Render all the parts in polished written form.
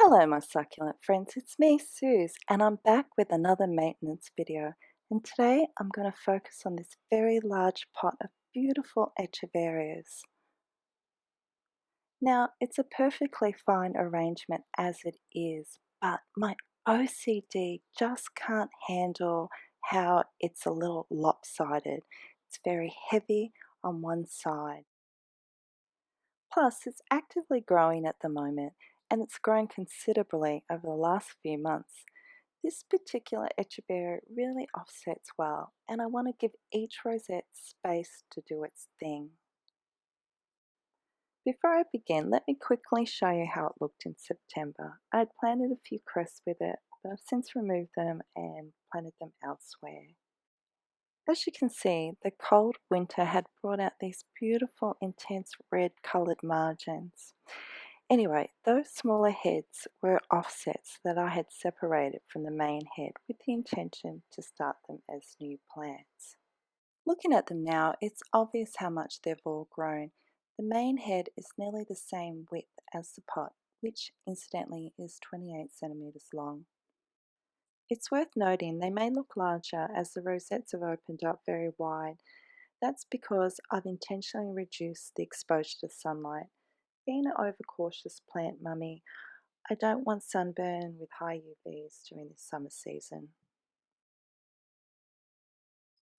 Hello my succulent friends, it's me Suze and I'm back with another maintenance video, and today I'm going to focus on this very large pot of beautiful Echeverias. Now it's a perfectly fine arrangement as it is, but my OCD just can't handle how it's a little lopsided. It's very heavy on one side. Plus, it's actively growing at the moment, and it's grown considerably over the last few months. This particular Echeveria really offsets well, and I want to give each rosette space to do its thing. Before I begin, let me quickly show you how it looked in September. I had planted a few crests with it, but I've since removed them and planted them elsewhere. As you can see, the cold winter had brought out these beautiful intense red coloured margins. Anyway, those smaller heads were offsets that I had separated from the main head with the intention to start them as new plants. Looking at them now, it's obvious how much they've all grown. The main head is nearly the same width as the pot, which incidentally is 28 centimeters long. It's worth noting they may look larger as the rosettes have opened up very wide. That's because I've intentionally reduced the exposure to sunlight. Being an overcautious plant mummy, I don't want sunburn with high UVs during the summer season.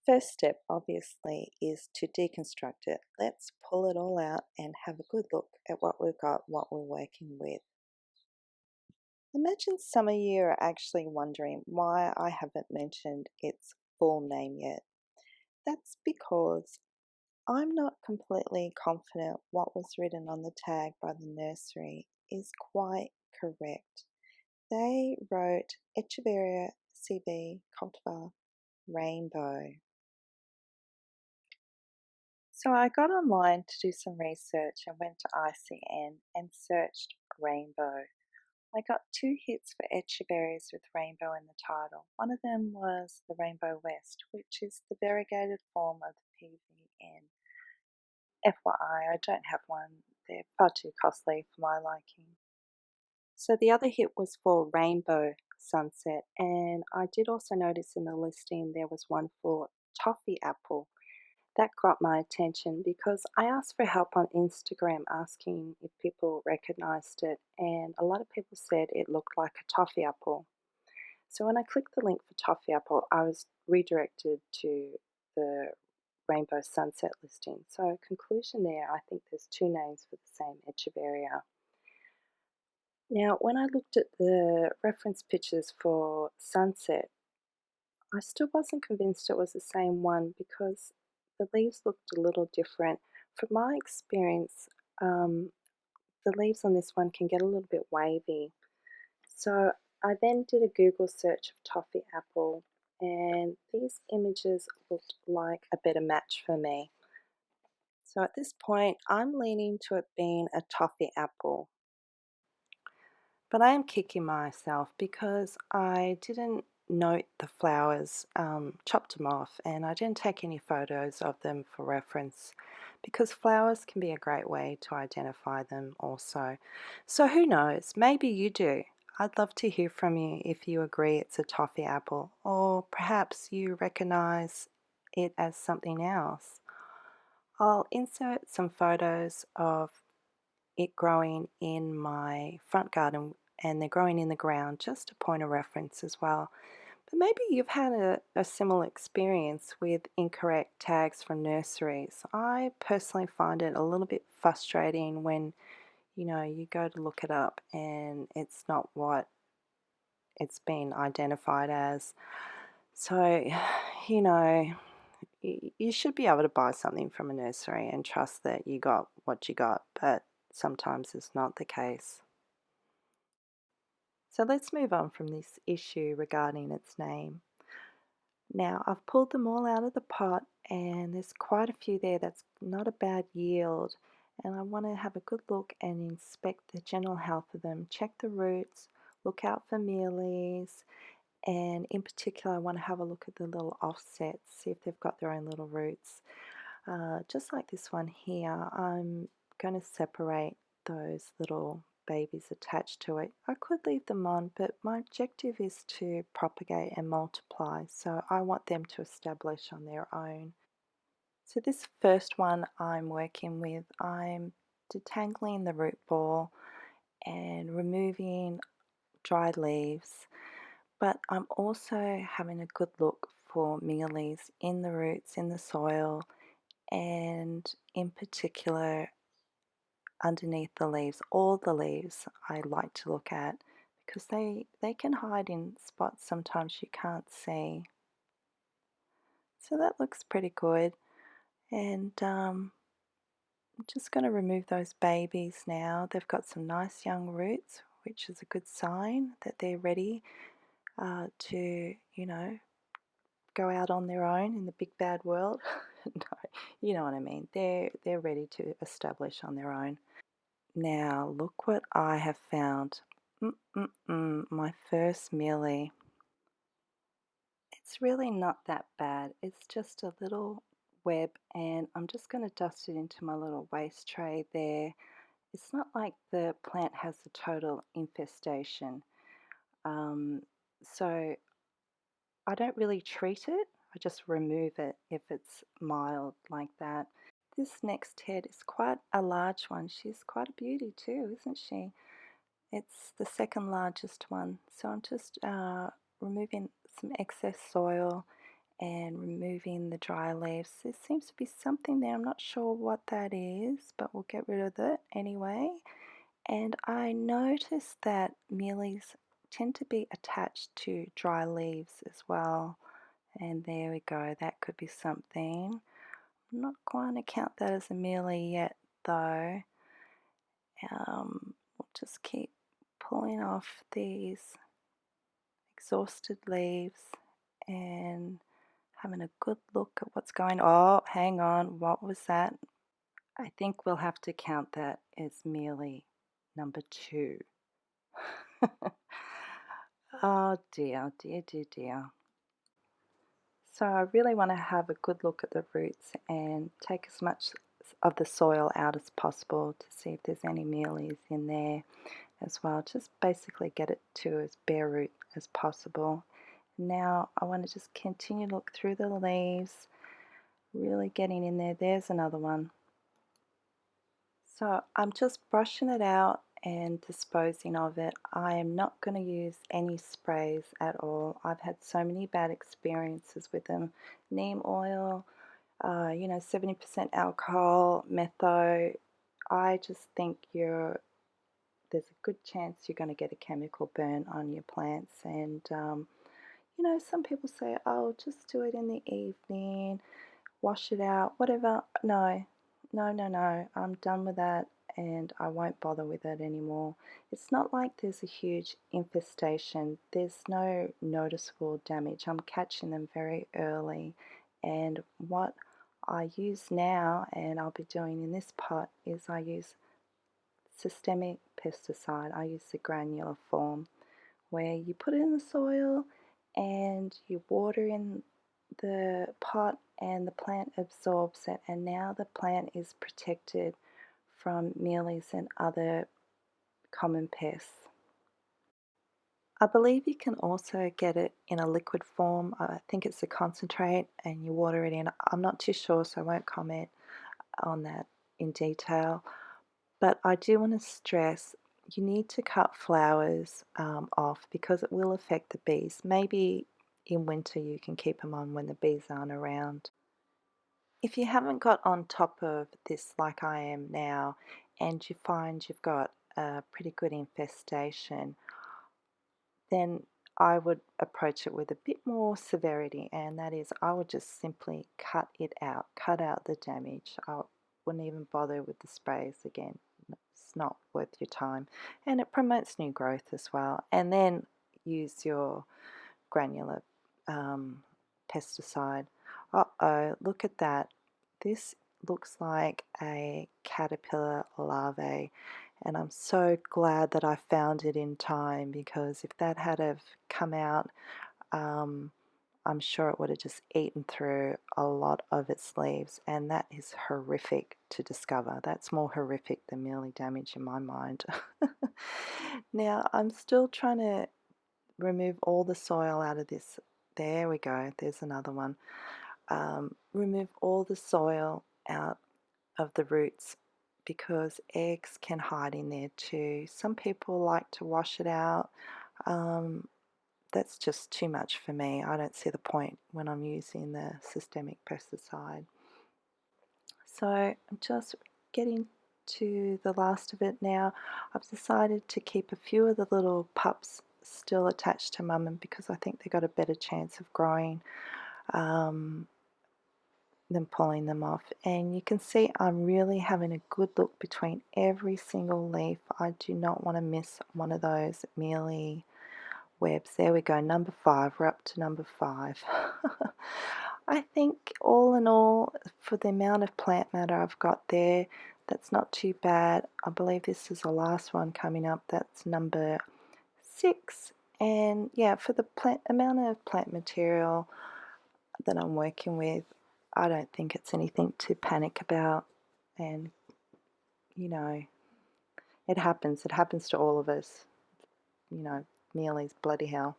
First step, obviously, is to deconstruct it. Let's pull it all out and have a good look at what we've got, what we're working with. Imagine some of you are actually wondering why I haven't mentioned its full name yet. That's because I'm not completely confident what was written on the tag by the nursery is quite correct. They wrote Echeveria CV cultivar Rainbow. So I got online to do some research and went to ICN and searched Rainbow. I got 2 hits for Echeverias with rainbow in the title. One of them was the Rainbow West, which is the variegated form of the PVN. FYI, I don't have one. They're far too costly for my liking. So the other hit was for Rainbow Sunset, and I did also notice in the listing there was one for Toffee Apple. That got my attention because I asked for help on Instagram asking if people recognized it, and a lot of people said it looked like a toffee apple. So when I clicked the link for toffee apple, I was redirected to the Rainbow Sunset listing. So conclusion there, I think there's 2 names for the same Echeveria. Now, when I looked at the reference pictures for Sunset, I still wasn't convinced it was the same one because the leaves looked a little different. From my experience, the leaves on this one can get a little bit wavy. So I then did a Google search of toffee apple, and these images looked like a better match for me. So at this point, I'm leaning to it being a toffee apple. But I am kicking myself because I didn't note the flowers, chopped them off, and I didn't take any photos of them for reference because flowers can be a great way to identify them also. So who knows, maybe you do. I'd love to hear from you if you agree it's a toffee apple, or perhaps you recognize it as something else. I'll insert some photos of it growing in my front garden, and they're growing in the ground, just a point of reference as well. But maybe you've had a similar experience with incorrect tags from nurseries. I personally find it a little bit frustrating when you go to look it up and it's not what it's been identified as. So you should be able to buy something from a nursery and trust that you got what you got, but sometimes it's not the case. So let's move on from this issue regarding its name. Now I've pulled them all out of the pot, and there's quite a few there that's not a bad yield, and I want to have a good look and inspect the general health of them, check the roots, look out for mealies, and in particular I want to have a look at the little offsets, see if they've got their own little roots. Just like this one here, I'm going to separate those little babies attached to it. I could leave them on, but my objective is to propagate and multiply, so I want them to establish on their own. So this first one I'm working with, I'm detangling the root ball and removing dry leaves, but I'm also having a good look for mealies in the roots, in the soil, and in particular underneath the leaves. All the leaves I like to look at because they can hide in spots sometimes you can't see. So that looks pretty good. And I'm just going to remove those babies now. They've got some nice young roots, which is a good sign that they're ready to, go out on their own in the big bad world. No, you know what I mean. They're ready to establish on their own. Now look what I have found. My first mealy. It's really not that bad. It's just a little web, and I'm just going to dust it into my little waste tray there. It's not like the plant has a total infestation. So I don't really treat it. I just remove it if it's mild like that. This next head is quite a large one. She's quite a beauty too, isn't she? It's the second largest one. So I'm just removing some excess soil and removing the dry leaves. There seems to be something there. I'm not sure what that is, but we'll get rid of it anyway. And I noticed that mealies tend to be attached to dry leaves as well. And there we go, that could be something. I'm not going to count that as a mealy yet though. We'll just keep pulling off these exhausted leaves and having a good look at what's going on. Oh, hang on, what was that? I think we'll have to count that as mealy number 2. Oh dear, dear, dear, dear. So I really want to have a good look at the roots and take as much of the soil out as possible to see if there's any mealies in there as well. Just basically get it to as bare root as possible. Now I want to just continue to look through the leaves, really getting in there. There's another one. So I'm just brushing it out and disposing of it. I am not going to use any sprays at all. I've had so many bad experiences with them. Neem oil, 70% alcohol, metho. I just think there's a good chance you're going to get a chemical burn on your plants. And, some people say, oh, just do it in the evening, wash it out, whatever. No, no, no, no. I'm done with that and I won't bother with it anymore. It's not like there's a huge infestation. There's no noticeable damage. I'm catching them very early. And what I use now, and I'll be doing in this pot, is I use systemic pesticide. I use the granular form where you put it in the soil and you water in the pot and the plant absorbs it, and now the plant is protected from mealies and other common pests. I believe you can also get it in a liquid form. I think it's a concentrate and you water it in. I'm not too sure, so I won't comment on that in detail. But I do want to stress you need to cut flowers off because it will affect the bees. Maybe in winter you can keep them on when the bees aren't around. If you haven't got on top of this like I am now and you find you've got a pretty good infestation, then I would approach it with a bit more severity, and that is I would just simply cut it out, cut out the damage. I wouldn't even bother with the sprays again. It's not worth your time, and it promotes new growth as well. And then use your granular pesticide. Uh-oh, look at that. This looks like a caterpillar larvae, and I'm so glad that I found it in time because if that had have come out, I'm sure it would have just eaten through a lot of its leaves, and that is horrific to discover. That's more horrific than mealy damage in my mind. Now, I'm still trying to remove all the soil out of this. There we go, there's another one. Remove all the soil out of the roots because eggs can hide in there too. Some people like to wash it out. Um, that's just too much for me. I don't see the point when I'm using the systemic pesticide. So I'm just getting to the last of it now. I've decided to keep a few of the little pups still attached to mum because I think they've got a better chance of growing um, than pulling them off. And you can see I'm really having a good look between every single leaf. I do not want to miss one of those mealy webs. There we go, number 5. We're up to number 5. I think all in all, for the amount of plant matter I've got there, that's not too bad. I believe this is the last one coming up. That's number 6. And yeah, for the amount of plant material that I'm working with, I don't think it's anything to panic about. And you know, it happens. It happens to all of us. You know, mealy's bloody hell.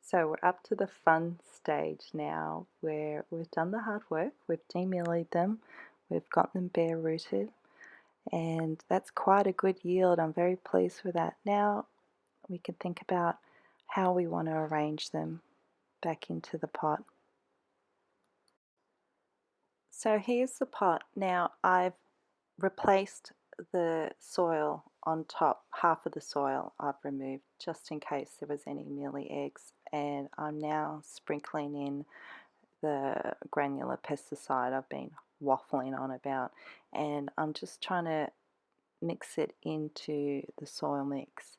So we're up to the fun stage now where we've done the hard work, we've demealied them, we've got them bare rooted, and that's quite a good yield. I'm very pleased with that. Now we can think about how we want to arrange them back into the pot. So here's the pot. Now I've replaced the soil on top. Half of the soil I've removed just in case there was any mealy eggs, and I'm now sprinkling in the granular pesticide I've been waffling on about, and I'm just trying to mix it into the soil mix.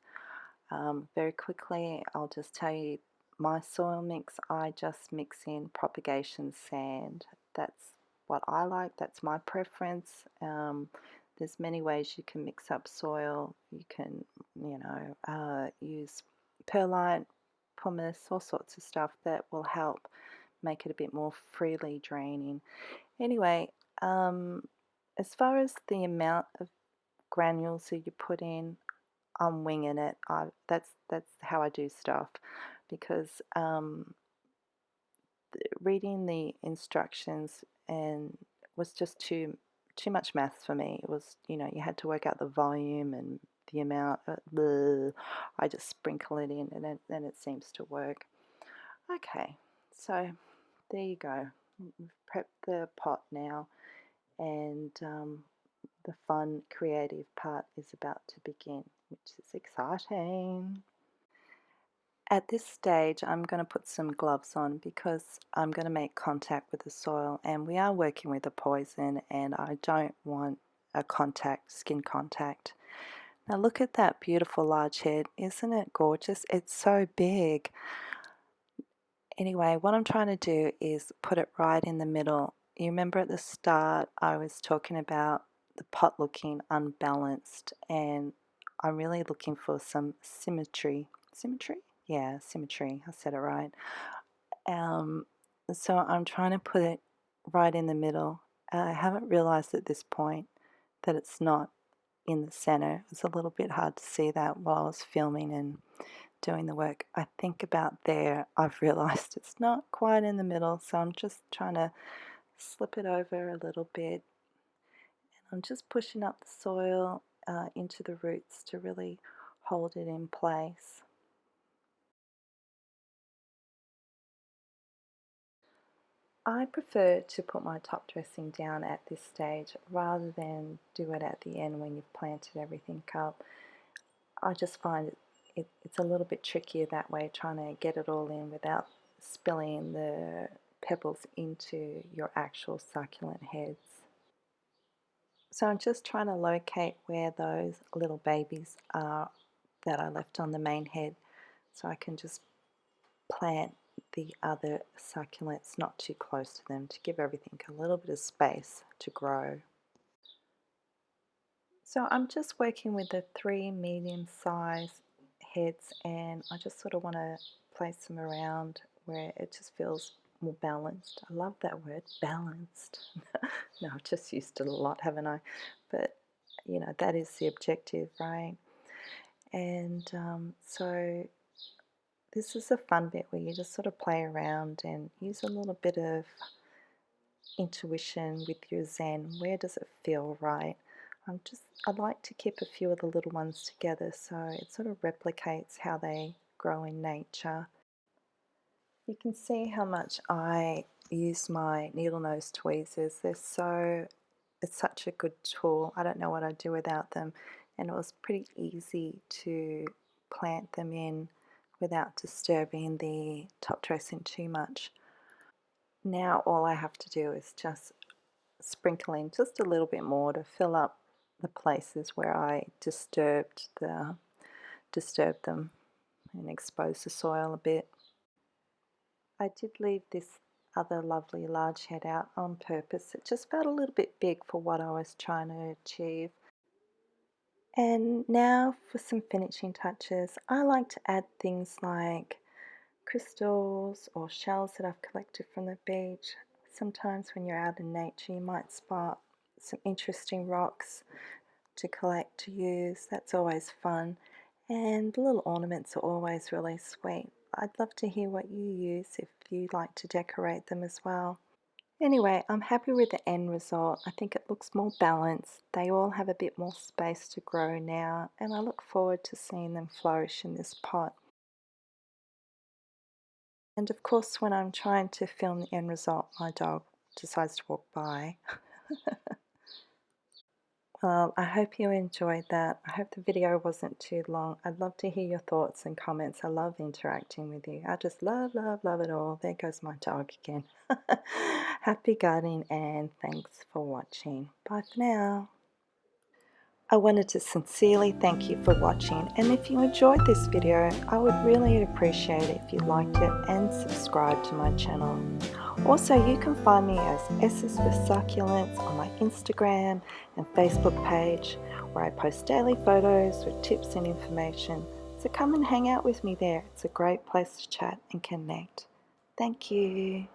Very quickly, I'll just tell you my soil mix. I just mix in propagation sand. That's what I like. That's my preference. There's many ways you can mix up soil. You can, use perlite, pumice, all sorts of stuff that will help make it a bit more freely draining. Anyway, as far as the amount of granules that you put in, I'm winging it. That's how I do stuff because reading the instructions and was just too much maths for me. It was, you had to work out the volume and the amount. I just sprinkle it in and it seems to work. Okay, so there you go. We've prepped the pot now, and the fun, creative part is about to begin, which is exciting. At this stage, I'm going to put some gloves on because I'm going to make contact with the soil, and we are working with a poison, and I don't want a skin contact. Now look at that beautiful large head. Isn't it gorgeous? It's so big. Anyway, what I'm trying to do is put it right in the middle. You remember at the start I was talking about the pot looking unbalanced, and I'm really looking for some symmetry. Symmetry? Yeah, symmetry. I said it right. So I'm trying to put it right in the middle. I haven't realized at this point that it's not in the center. It's a little bit hard to see that while I was filming and doing the work. I think about there, I've realized it's not quite in the middle, so I'm just trying to slip it over a little bit. And I'm just pushing up the soil into the roots to really hold it in place. I prefer to put my top dressing down at this stage rather than do it at the end when you've planted everything up. I just find it's a little bit trickier that way, trying to get it all in without spilling the pebbles into your actual succulent heads. So I'm just trying to locate where those little babies are that I left on the main head, so I can just plant the other succulents not too close to them to give everything a little bit of space to grow. So I'm just working with the 3 medium-sized heads, and I just sort of want to place them around where it just feels more balanced. I love that word, balanced. No, I've just used it a lot, haven't I? But, you know, that is the objective, right? And so this is a fun bit where you just sort of play around and use a little bit of intuition with your Zen. Where does it feel right? I like to keep a few of the little ones together so it sort of replicates how they grow in nature. You can see how much I use my needle nose tweezers. It's such a good tool. I don't know what I'd do without them, and it was pretty easy to plant them in without disturbing the top dressing too much. Now all I have to do is just sprinkle in just a little bit more to fill up the places where I disturbed them and expose the soil a bit. I did leave this other lovely large head out on purpose. It just felt a little bit big for what I was trying to achieve. And now for some finishing touches. I like to add things like crystals or shells that I've collected from the beach. Sometimes when you're out in nature you might spot some interesting rocks to collect, to use. That's always fun. And little ornaments are always really sweet. I'd love to hear what you use if you like to decorate them as well. Anyway, I'm happy with the end result. I think it looks more balanced. They all have a bit more space to grow now, and I look forward to seeing them flourish in this pot. And of course, when I'm trying to film the end result, my dog decides to walk by. Well, I hope you enjoyed that. I hope the video wasn't too long. I'd love to hear your thoughts and comments. I love interacting with you. I just love, love, love it all. There goes my dog again. Happy gardening and thanks for watching. Bye for now. I wanted to sincerely thank you for watching, and if you enjoyed this video, I would really appreciate it if you liked it and subscribe to my channel. Also, you can find me as S's for Succulents on my Instagram and Facebook page, where I post daily photos with tips and information. So come and hang out with me there. It's a great place to chat and connect. Thank you.